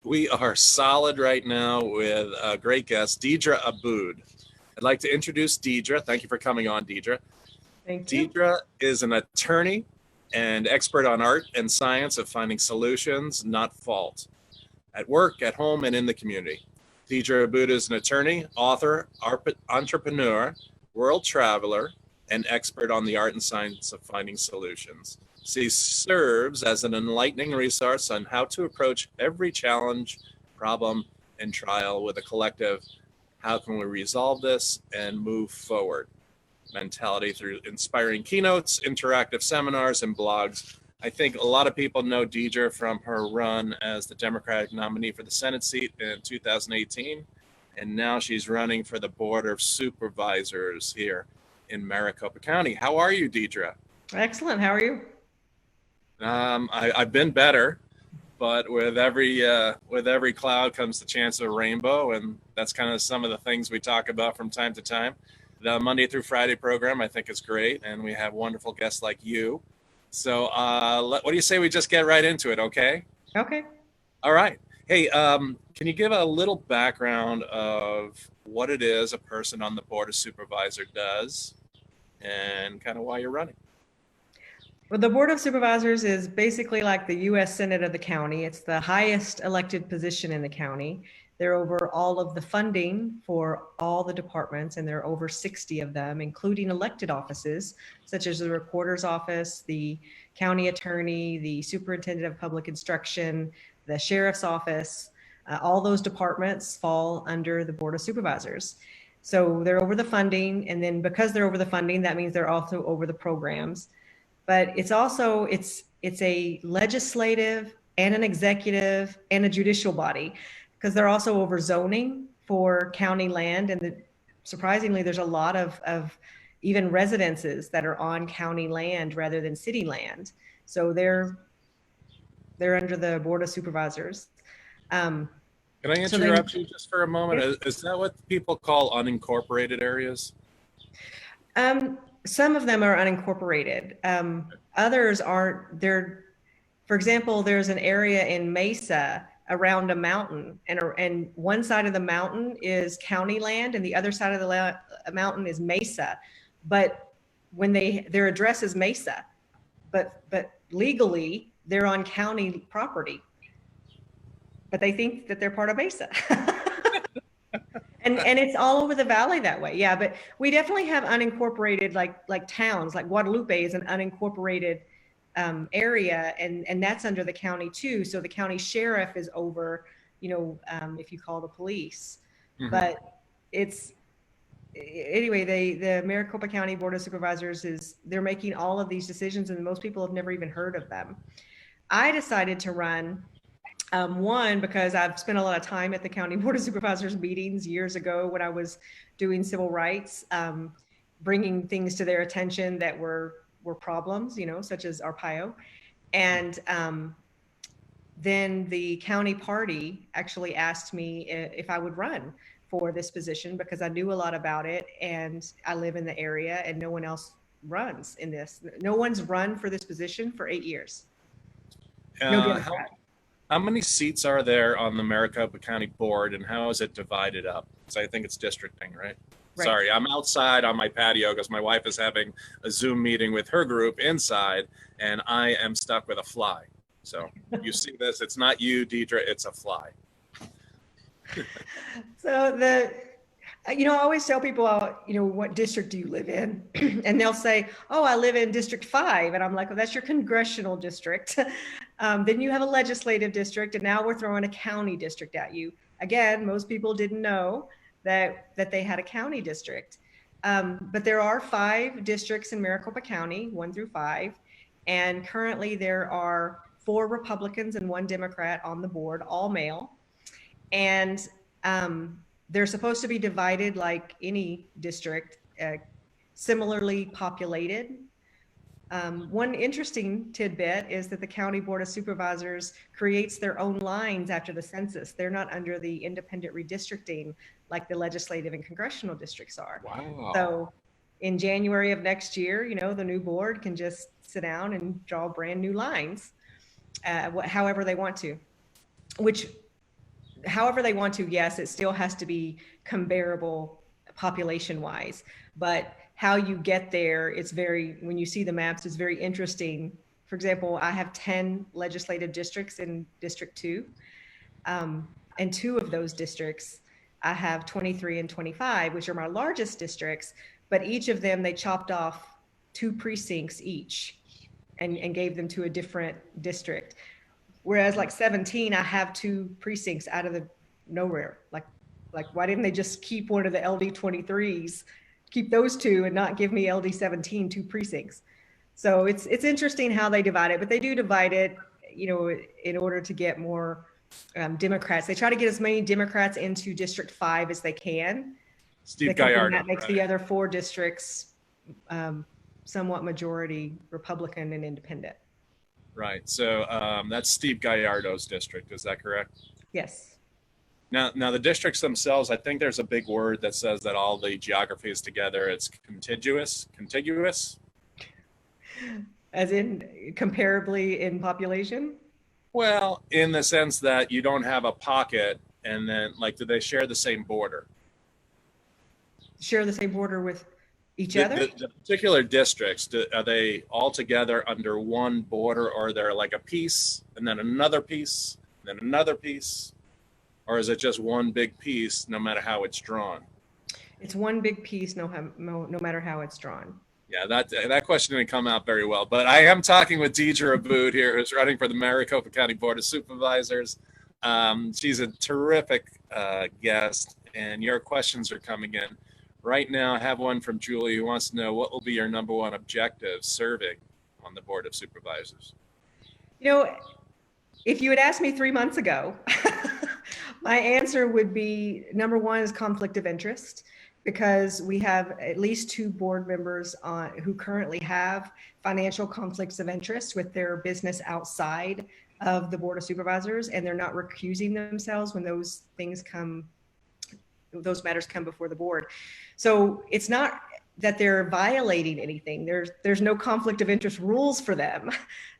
We are solid right now with a great guest, Deedra Abboud. I'd like to introduce Deedra. Thank you for coming on, Deedra. Thank you. Deedra is an attorney and expert on art and science of finding solutions, not fault, at work, at home, and in the community. Deedra Abboud is an attorney, author, entrepreneur, world traveler, and expert on the art and science of finding solutions. She serves as an enlightening resource on how to approach every challenge, problem, and trial with a collective, how can we resolve this and move forward mentality through inspiring keynotes, interactive seminars, and blogs. I think a lot of people know Deedra from her run as the Democratic nominee for the Senate seat in 2018, and now she's running for the Board of Supervisors here in Maricopa County. How are you, Deedra? Excellent. How are you? I've been better, but with every cloud comes the chance of a rainbow, and that's kind of some of the things we talk about from time to time. The Monday through Friday program, I think, is great, and we have wonderful guests like you. So what do you say we just get right into it, okay? Okay. All right. Hey, can you give a little background of what it is a person on the Board of Supervisors does and kind of why you're running? Well, the Board of Supervisors is basically like the U.S. Senate of the county. It's the highest elected position in the county. They're over all of the funding for all the departments, and there are over 60 of them, including elected offices, such as the recorder's office, the county attorney, the superintendent of public instruction, the sheriff's office. All those departments fall under the Board of Supervisors. So they're over the funding, and then because they're over the funding, that means they're also over the programs. But it's also, it's a legislative and an executive and a judicial body, because they're also over zoning for county land. And surprisingly, there's a lot of even residences that are on county land rather than city land. So they're under the Board of Supervisors. Can I interrupt you just for a moment? Is that what people call unincorporated areas? Some of them are unincorporated. Others aren't. For example, there's an area in Mesa around a mountain, and one side of the mountain is county land, and the other side of the mountain is Mesa. But when their address is Mesa, but legally they're on county property, but they think that they're part of Mesa. And it's all over the valley that way. Yeah, but we definitely have unincorporated like towns, like Guadalupe is an unincorporated area, and that's under the county too. So the county sheriff is over, if you call the police. Mm-hmm. But anyway, the Maricopa County Board of Supervisors they're making all of these decisions, and most people have never even heard of them. I decided to run. One, because I've spent a lot of time at the County Board of Supervisors meetings years ago when I was doing civil rights, bringing things to their attention that were problems, such as Arpaio. And then the county party actually asked me if I would run for this position, because I knew a lot about it and I live in the area, and no one else runs in this. No one's run for this position for 8 years. No Democrat. How many seats are there on the Maricopa County Board, and how is it divided up? So I think it's districting, right? Sorry, I'm outside on my patio because my wife is having a Zoom meeting with her group inside, and I am stuck with a fly. So you see this, it's not you, Deedra, it's a fly. So I always tell people, what district do you live in? And they'll say, oh, I live in District 5. And I'm like, well, that's your congressional district. Then you have a legislative district, and now we're throwing a county district at you. Again, most people didn't know that they had a county district. But there are 5 districts in Maricopa County, 1 through 5. And currently there are 4 Republicans and 1 Democrat on the board, all male. And they're supposed to be divided like any district, similarly populated. One interesting tidbit is that the County Board of Supervisors creates their own lines after the census. They're not under the independent redistricting like the legislative and congressional districts are. Wow. So in January of next year, the new board can just sit down and draw brand new lines, however they want to, which however they want to, yes, it still has to be comparable population wise, but how you get there, when you see the maps, it's very interesting. For example, I have 10 legislative districts in District 2. And 2 of those districts, I have 23 and 25, which are my largest districts, but each of them, they chopped off 2 precincts each and gave them to a different district. Whereas like 17, I have 2 precincts out of the nowhere. Like why didn't they just keep one of the LD 23s, keep those 2 and not give me LD 17, 2 precincts? So it's interesting how they divide it, but they do divide it, in order to get more Democrats. They try to get as many Democrats into District 5 as they can. Steve Gallardo. That makes the other 4 districts somewhat majority Republican and independent. Right. So that's Steve Gallardo's district. Is that correct? Yes. Now the districts themselves, I think there's a big word that says that all the geography is together. It's contiguous. As in comparably in population? Well, in the sense that you don't have a pocket, and then do they share the same border? Share the same border with each other? The particular districts, are they all together under one border, or are there like a piece and then another piece, and then another piece? Or is it just one big piece no matter how it's drawn? It's one big piece no matter how it's drawn. Yeah, that question didn't come out very well. But I am talking with Deedra Abboud here, who's running for the Maricopa County Board of Supervisors. She's a terrific guest, and your questions are coming in. Right now, I have one from Julie who wants to know what will be your number 1 objective serving on the Board of Supervisors? If you had asked me 3 months ago, my answer would be number 1 is conflict of interest, because we have at least 2 board members who currently have financial conflicts of interest with their business outside of the Board of Supervisors, and they're not recusing themselves when those matters come before the board. So it's not that they're violating anything. There's no conflict of interest rules for them.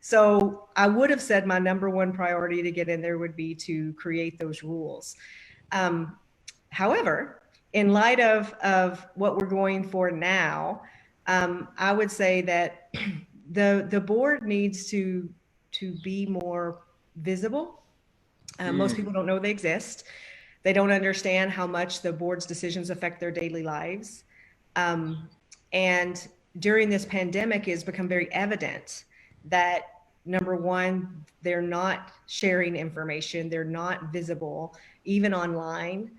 So I would have said my number 1 priority to get in there would be to create those rules. However, in light of what we're going for now, I would say that the board needs to be more visible. Most people don't know they exist. They don't understand how much the board's decisions affect their daily lives. And during this pandemic, it's become very evident that number 1, they're not sharing information. They're not visible, even online.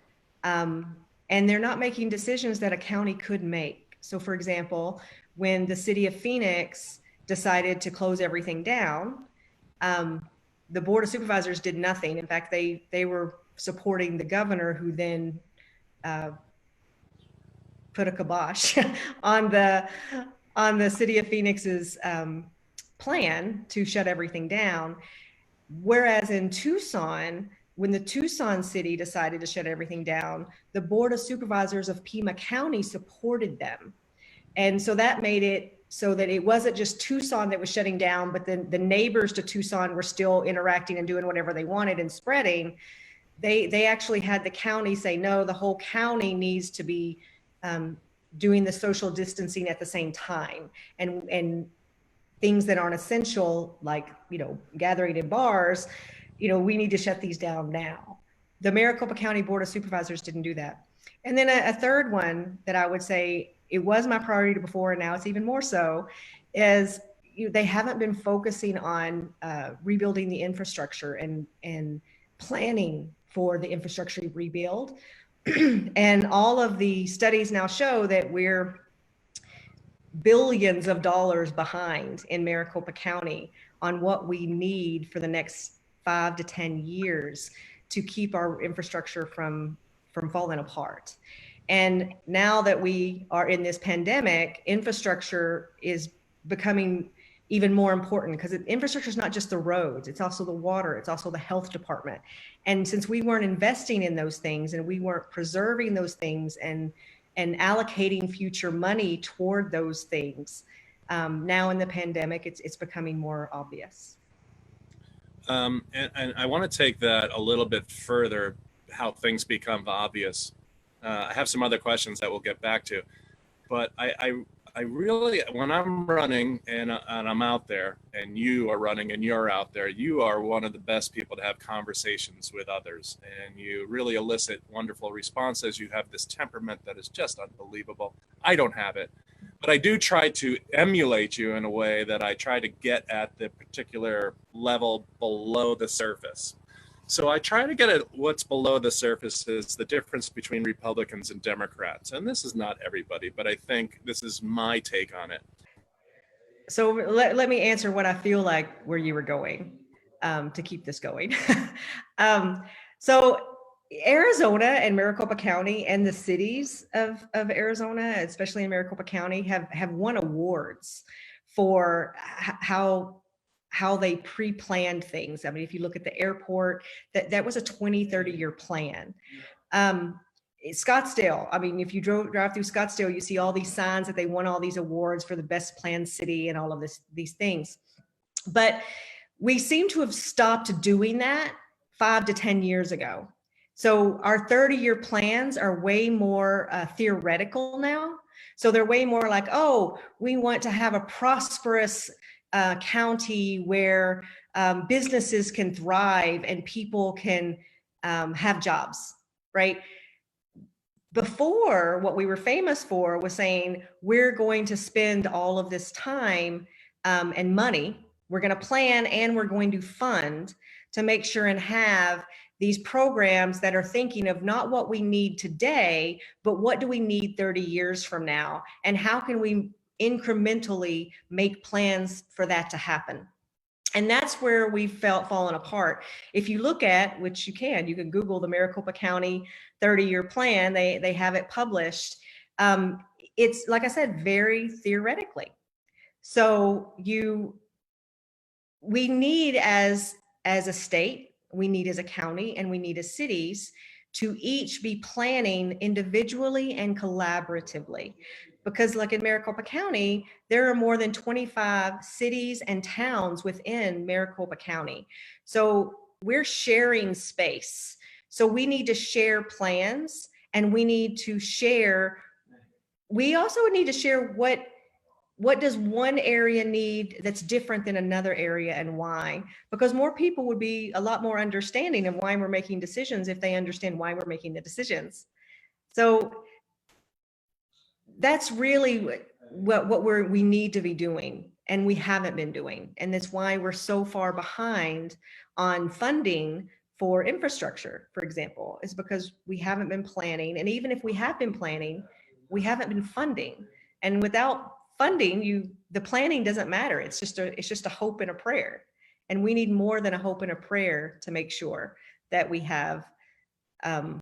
And they're not making decisions that a county could make. So for example, when the city of Phoenix decided to close everything down, the Board of Supervisors did nothing. In fact, they were supporting the governor, who then put a kibosh on the city of Phoenix's plan to shut everything down. Whereas in Tucson, when the Tucson city decided to shut everything down, the Board of Supervisors of Pima County supported them. And so that made it so that it wasn't just Tucson that was shutting down, but then the neighbors to Tucson were still interacting and doing whatever they wanted and spreading. They actually had the county say, no, the whole county needs to be doing the social distancing at the same time. And things that aren't essential, like, gathering in bars, we need to shut these down now. The Maricopa County Board of Supervisors didn't do that. And then a third one that I would say it was my priority before, and now it's even more so, is they haven't been focusing on rebuilding the infrastructure and planning for the infrastructure rebuild. And all of the studies now show that we're billions of dollars behind in Maricopa County on what we need for the next 5 to 10 years to keep our infrastructure from falling apart. And now that we are in this pandemic, infrastructure is becoming even more important, because infrastructure is not just the roads, it's also the water, it's also the health department. And since we weren't investing in those things and we weren't preserving those things and allocating future money toward those things, now in the pandemic, it's becoming more obvious. And I want to take that a little bit further. how things become obvious. I have some other questions that we'll get back to, but I really, when I'm running and I'm out there, and you are running and you're out there, you are one of the best people to have conversations with others, and you really elicit wonderful responses. You have this temperament that is just unbelievable. I don't have it, but I do try to emulate you in a way that I try to get at the particular level below the surface. So I try to get at what's below the surface is the difference between Republicans and Democrats. And this is not everybody, but I think this is my take on it. So let me answer what I feel like where you were going, to keep this going. So Arizona and Maricopa County and the cities of Arizona, especially in Maricopa County, have won awards for how they pre-planned things. I mean, if you look at the airport, that was a 20, 30-year plan. Scottsdale, I mean, if you drive through Scottsdale, you see all these signs that they won all these awards for the best planned city and all of these things. But we seem to have stopped doing that 5 to 10 years ago. So our 30-year plans are way more theoretical now. So they're way more like, oh, we want to have a prosperous county where businesses can thrive and people can have jobs, right? Before, what we were famous for was saying, we're going to spend all of this time and money, we're going to plan and we're going to fund to make sure and have these programs that are thinking of not what we need today, but what do we need 30 years from now? And how can we incrementally make plans for that to happen? And that's where we felt fallen apart. If you look at, which you can Google the Maricopa County 30-year plan. They have it published. It's, like I said, very theoretically. So we need as a state, we need as a county, and we need as cities to each be planning individually and collaboratively. Because like in Maricopa County, there are more than 25 cities and towns within Maricopa County. So we're sharing space. So we need to share plans, and we also need to share what does one area need that's different than another area, and why? Because more people would be a lot more understanding of why we're making decisions if they understand why we're making the decisions. So that's really what we need to be doing, and we haven't been doing. And that's why we're so far behind on funding for infrastructure, for example, is because we haven't been planning. And even if we have been planning, we haven't been funding. And without funding, the planning doesn't matter. It's just a hope and a prayer. And we need more than a hope and a prayer to make sure that we have that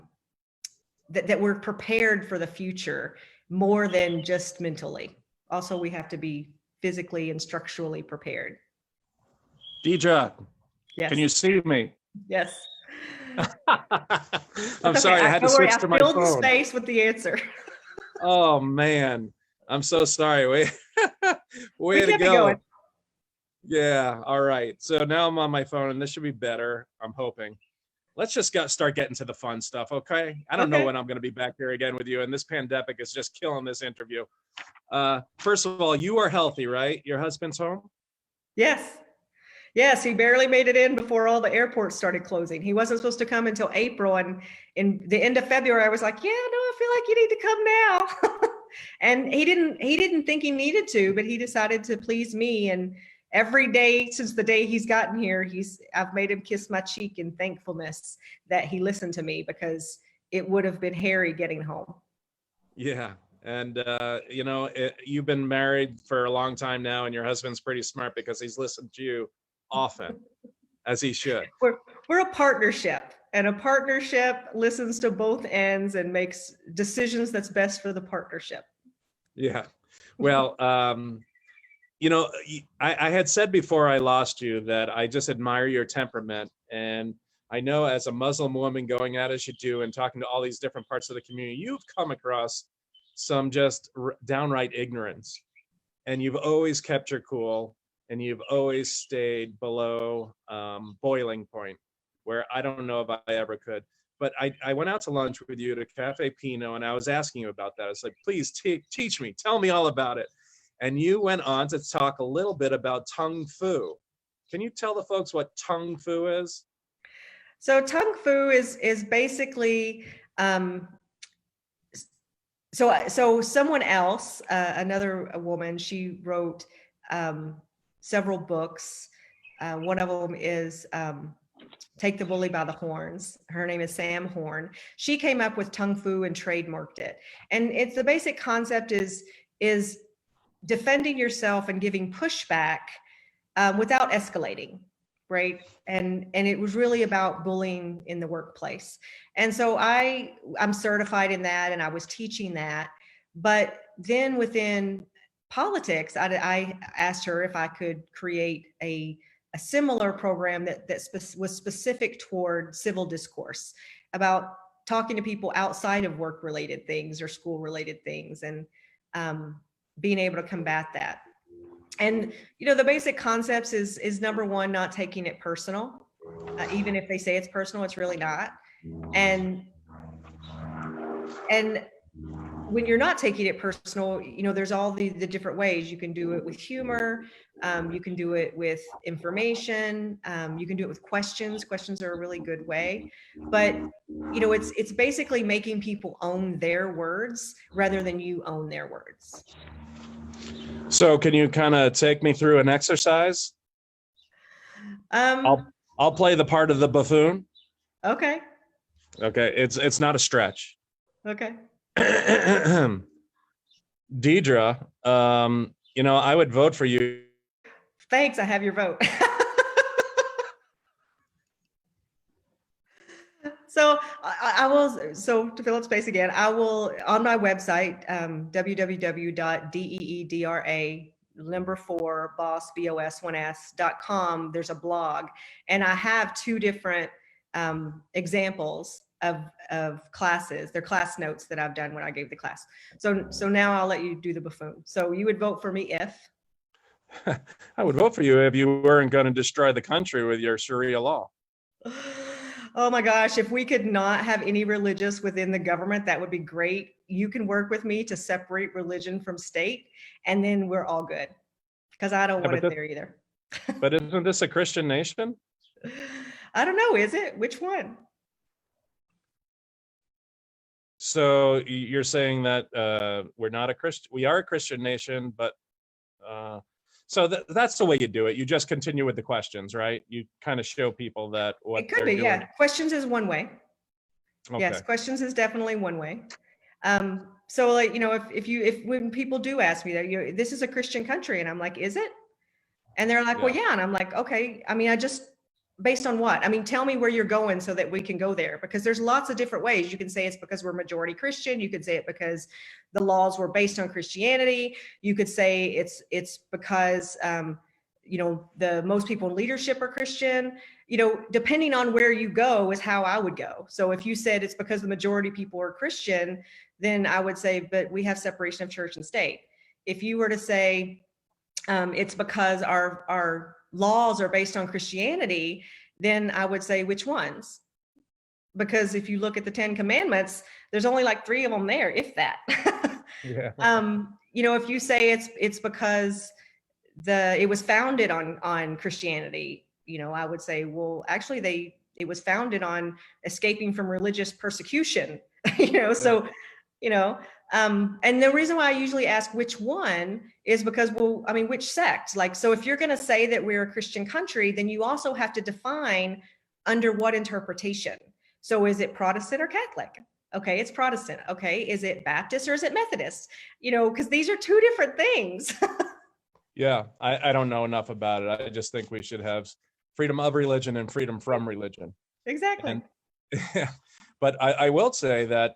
we're prepared for the future, more than just mentally. Also, we have to be physically and structurally prepared. Deedra, yes. Can you see me? Yes. I'm sorry, I had to switch to my phone. I filled the space with the answer. Oh man, I'm so sorry. Way to go. Yeah, all right. So now I'm on my phone, and this should be better, I'm hoping. Let's just start getting to the fun stuff, okay? I don't know when I'm going to be back here again with you, and this pandemic is just killing this interview. First of all, you are healthy, right? Your husband's home? Yes. Yes, he barely made it in before all the airports started closing. He wasn't supposed to come until April, and in the end of February, I was like, yeah, no, I feel like you need to come now. And he didn't think he needed to, but he decided to please me. And every day since the day he's gotten here, I've made him kiss my cheek in thankfulness that he listened to me, because it would have been hairy getting home. Yeah. And, you've been married for a long time now, and your husband's pretty smart because he's listened to you often, as he should. We're a partnership, and a partnership listens to both ends and makes decisions that's best for the partnership. Yeah. Well, I had said before I lost you that I just admire your temperament. And I know as a Muslim woman going out as you do and talking to all these different parts of the community, you've come across some just downright ignorance. And you've always kept your cool, and you've always stayed below boiling point, where I don't know if I ever could. But I went out to lunch with you at Cafe Pinot, and I was asking you about that. I was like, please teach me, tell me all about it. And you went on to talk a little bit about Tung Fu. Can you tell the folks what Tung Fu is? So Tung Fu is basically so someone else, another woman, she wrote several books. One of them is Take the Bully by the Horns. Her name is Sam Horn. She came up with Tung Fu and trademarked it. And it's the basic concept is defending yourself and giving pushback without escalating, right? And it was really about bullying in the workplace. And so I'm certified in that, and I was teaching that. But then within politics, I asked her if I could create a similar program that was specific toward civil discourse, about talking to people outside of work-related things or school-related things, and being able to combat that. And the basic concepts is number one, not taking it personal. Even if they say it's personal, it's really not. And when you're not taking it personal, there's all the different ways. You can do it with humor. You can do it with information. You can do it with questions. Questions are a really good way. But, it's basically making people own their words rather than you own their words. So can you kind of take me through an exercise? I'll play the part of the buffoon. Okay. Okay. It's not a stretch. Okay. Deedra, I would vote for you. Thanks. I have your vote. So I will, so to fill up space again, I will, on my website, www.deedra4boss1s.com, there's a blog, and I have two different examples of classes. They're class notes that I've done when I gave the class. So now I'll let you do the buffoon. So you would vote for me if? I would vote for you if you weren't going to destroy the country with your Sharia law. Oh my gosh, if we could not have any religious within the government, that would be great. You can work with me to separate religion from state, and then we're all good. Because I don't want it there either. But isn't this a Christian nation? I don't know, is it? Which one? So you're saying that we're not a Christian, we are a Christian nation, but so that's the way you do it. You just continue with the questions, right? You kind of show people that what it could be, doing. Yeah. Questions is one way. Okay. Yes, questions is definitely one way. So like, if when people do ask me that, this is a Christian country, and I'm like, is it? And they're like, well, yeah. And I'm like, okay. I mean, based on what? I mean, tell me where you're going so that we can go there, because there's lots of different ways. You can say it's because we're majority Christian. You could say it because the laws were based on Christianity. You could say it's because, the most people in leadership are Christian. Depending on where you go is how I would go. So if you said it's because the majority of people are Christian, then I would say, but we have separation of church and state. If you were to say it's because our laws are based on Christianity, then I would say which ones? Because if you look at the 10 Commandments, there's only like 3 of them there, if that. Yeah. If you say it's because it was founded on Christianity, I would say, well, actually it was founded on escaping from religious persecution, so, and the reason why I usually ask which one is because, well, I mean, which sect? Like, so if you're going to say that we're a Christian country, then you also have to define under what interpretation. So is it Protestant or Catholic? Okay, it's Protestant. Okay, is it Baptist or is it Methodist? Because these are 2 different things. Yeah, I don't know enough about it. I just think we should have freedom of religion and freedom from religion. Exactly. And, but I will say that,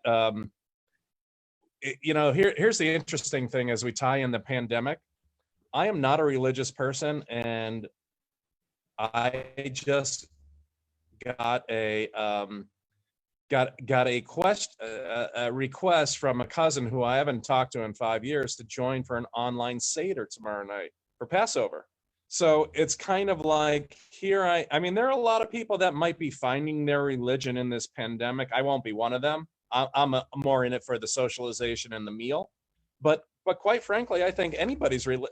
here's the interesting thing as we tie in the pandemic. I am not a religious person, and I just got a request from a cousin who I haven't talked to in 5 years to join for an online Seder tomorrow night for Passover. So it's kind of like here, I mean, there are a lot of people that might be finding their religion in this pandemic. I won't be one of them. I'm more in it for the socialization and the meal. But quite frankly, I think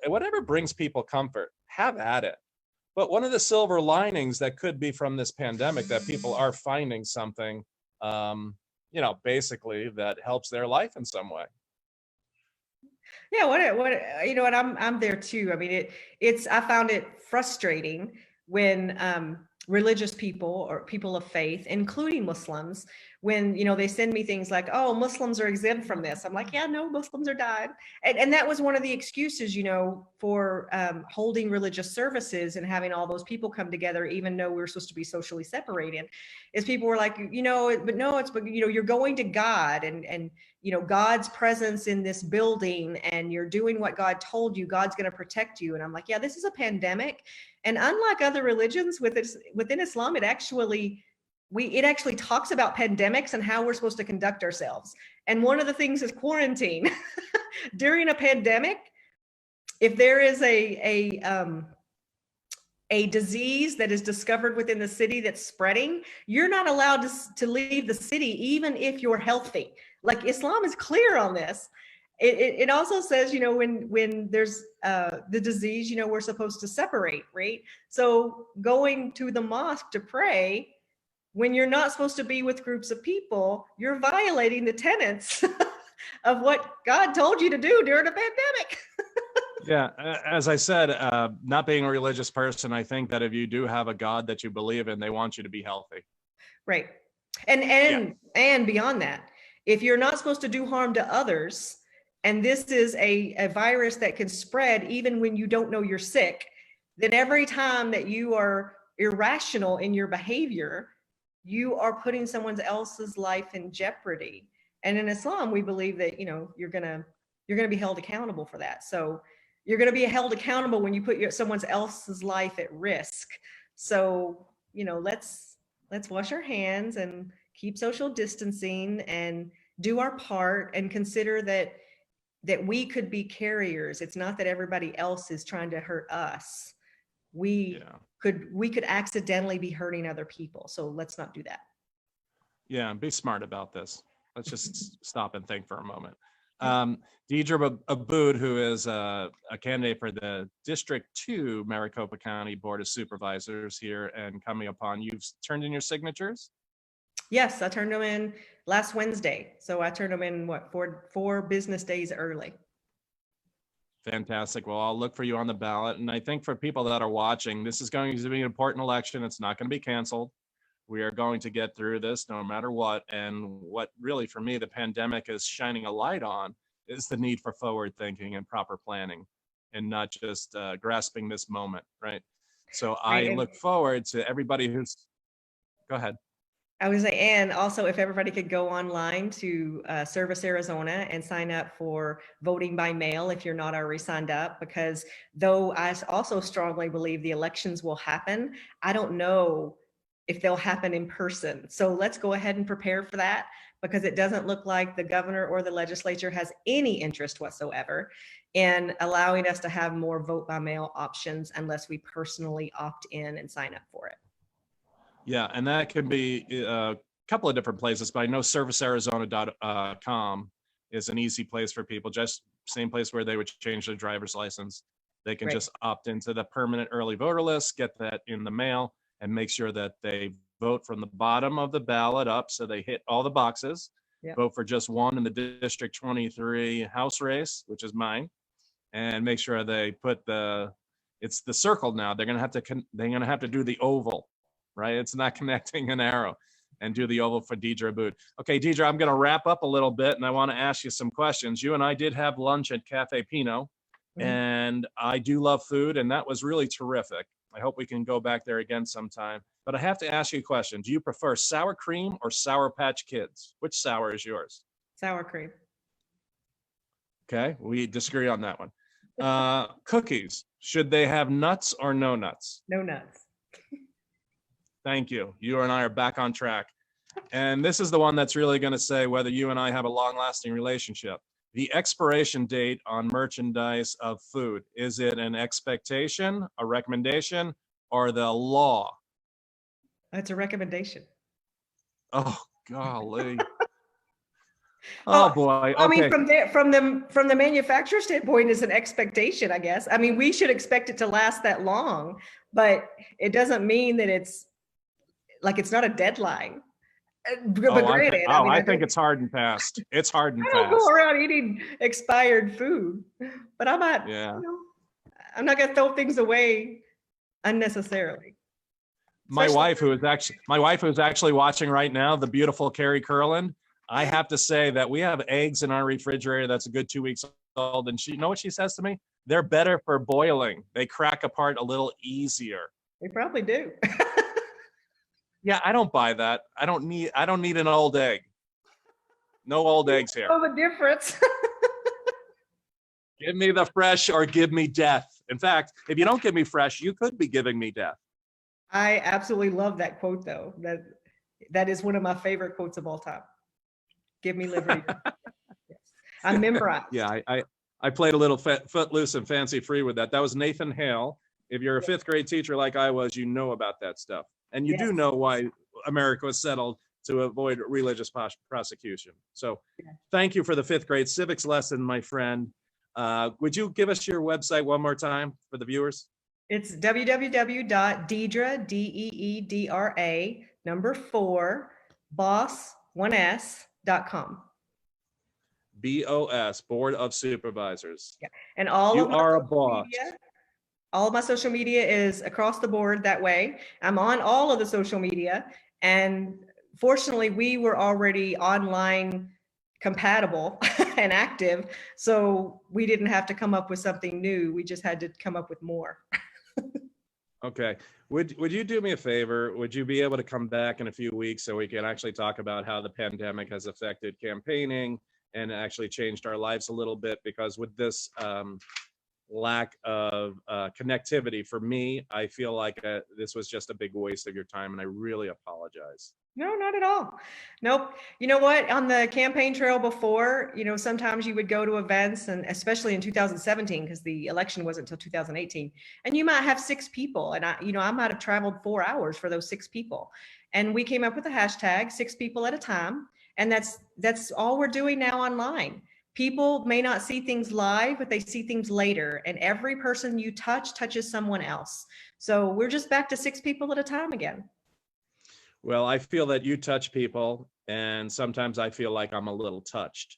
whatever brings people comfort, have at it. But one of the silver linings that could be from this pandemic that people are finding something, basically that helps their life in some way. Yeah, what I'm there too. I mean, I found it frustrating when religious people or people of faith, including Muslims, when they send me things like, "Oh, Muslims are exempt from this." I'm like, "Yeah, no, Muslims are dying," and that was one of the excuses, for holding religious services and having all those people come together, even though we're supposed to be socially separated. Is people were like, but no, but you're going to God and God's presence in this building, and you're doing what God told you, God's going to protect you. And I'm like, yeah, this is a pandemic. And unlike other religions within Islam, it actually talks about pandemics and how we're supposed to conduct ourselves. And one of the things is quarantine. During a pandemic, if there is a disease that is discovered within the city that's spreading, you're not allowed to leave the city, even if you're healthy. Like, Islam is clear on this. It also says, when there's the disease, we're supposed to separate, right? So going to the mosque to pray, when you're not supposed to be with groups of people, you're violating the tenets of what God told you to do during a pandemic. Yeah, as I said, not being a religious person, I think that if you do have a God that you believe in, they want you to be healthy. Right. And beyond that, if you're not supposed to do harm to others, and this is a virus that can spread even when you don't know you're sick, then every time that you are irrational in your behavior, you are putting someone else's life in jeopardy. And in Islam, we believe that, you're gonna be held accountable for that. So you're going to be held accountable when you put someone else's life at risk. So, let's wash our hands and keep social distancing and do our part, and consider that we could be carriers. It's not that everybody else is trying to hurt us. We could accidentally be hurting other people. So let's not do that. Yeah, and be smart about this. Let's just stop and think for a moment. Deedra Abboud, who is a candidate for the District 2 Maricopa County Board of Supervisors here and coming upon, you've turned in your signatures? Yes, I turned them in last Wednesday. So I turned them in, four business days early. Fantastic. Well, I'll look for you on the ballot. And I think for people that are watching, this is going to be an important election. It's not going to be canceled. We are going to get through this no matter what. And what really, for me, the pandemic is shining a light on is the need for forward thinking and proper planning, and not just grasping this moment, right? So I look forward to everybody who's, go ahead. I was saying, and also if everybody could go online to Service Arizona and sign up for voting by mail if you're not already signed up, because though I also strongly believe the elections will happen, I don't know if they'll happen in person. So let's go ahead and prepare for that, because it doesn't look like the governor or the legislature has any interest whatsoever in allowing us to have more vote by mail options unless we personally opt in and sign up for it. Yeah, and that can be a couple of different places, but I know servicearizona.com is an easy place for people, just same place where they would change their driver's license. They can just opt into the permanent early voter list, get that in the mail, and make sure that they vote from the bottom of the ballot up, so they hit all the boxes. Yep. Vote for just one in the District 23 House race, which is mine, and make sure they put it's the circle now. They're gonna have to do the oval, right? It's not connecting an arrow, and do the oval for Deedra Abboud. Okay, Deedra, I'm gonna wrap up a little bit, and I want to ask you some questions. You and I did have lunch at Cafe Pinot, and I do love food, and that was really terrific. I hope we can go back there again sometime. But I have to ask you a question. Do you prefer sour cream or Sour Patch Kids? Which sour is yours? Sour cream. Okay, we disagree on that one. Cookies, should they have nuts or no nuts? No nuts. Thank you. You and I are back on track. And this is the one that's really going to say whether you and I have a long-lasting relationship. the expiration date on merchandise of food? Is it an expectation, a recommendation, or the law? That's a recommendation. Oh, golly. Oh boy. I mean, Okay. from the manufacturer standpoint, it's an expectation, I guess. I mean, we should expect it to last that long, but it doesn't mean that it's not a deadline. But granted, I think it's hard and fast. It's hard and I don't go fast. around eating expired food, but I'm not. Yeah. I'm not gonna throw things away unnecessarily. My wife, who is actually watching right now, the beautiful Carrie Curland. I have to say that we have eggs in our refrigerator that's a good 2 weeks old, and you know what she says to me? They're better for boiling. They crack apart a little easier. They probably do. Yeah, I don't buy that. I don't need an old egg. No old eggs here. Oh, the difference. Give me the fresh or give me death. In fact, if you don't give me fresh, you could be giving me death. I absolutely love that quote, though. That is one of my favorite quotes of all time. Give me liberty. Yes. I memorized. Yeah, I played a little footloose and fancy free with that. That was Nathan Hale. If you're a fifth grade teacher like I was, you know about that stuff. And you do know why America was settled to avoid religious prosecution. So thank you for the fifth grade civics lesson, my friend. Would you give us your website one more time for the viewers? It's www.deedra, DEEDRA, number 4, boss1s.com. BOS, Board of Supervisors. Yeah. And all you of my are a social boss. media, all of my social media is across the board that way. I'm on all of the social media. And fortunately, we were already online compatible and active. So we didn't have to come up with something new. We just had to come up with more. Okay. Would you do me a favor? Would you be able to come back in a few weeks so we can actually talk about how the pandemic has affected campaigning and actually changed our lives a little bit? Because with this lack of connectivity for me, I feel like this was just a big waste of your time, and I really apologize. No, not at all. Nope. You know what? On the campaign trail before, sometimes you would go to events, and especially in 2017, because the election wasn't until 2018, and you might have 6 people. And I might have traveled 4 hours for those 6 people. And we came up with a hashtag, 6 people at a time. And that's all we're doing now online. People may not see things live, but they see things later. And every person you touch touches someone else. So we're just back to 6 people at a time again. Well, I feel that you touch people, and sometimes I feel like I'm a little touched,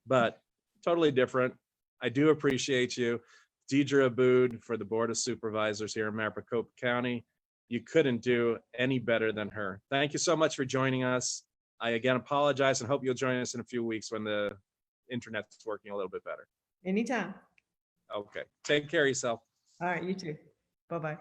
but totally different. I do appreciate you. Deedra Abboud for the Board of Supervisors here in Maricopa County. You couldn't do any better than her. Thank you so much for joining us. I again apologize and hope you'll join us in a few weeks when the internet's working a little bit better. Anytime. Okay. Take care of yourself. All right, you too. Bye-bye.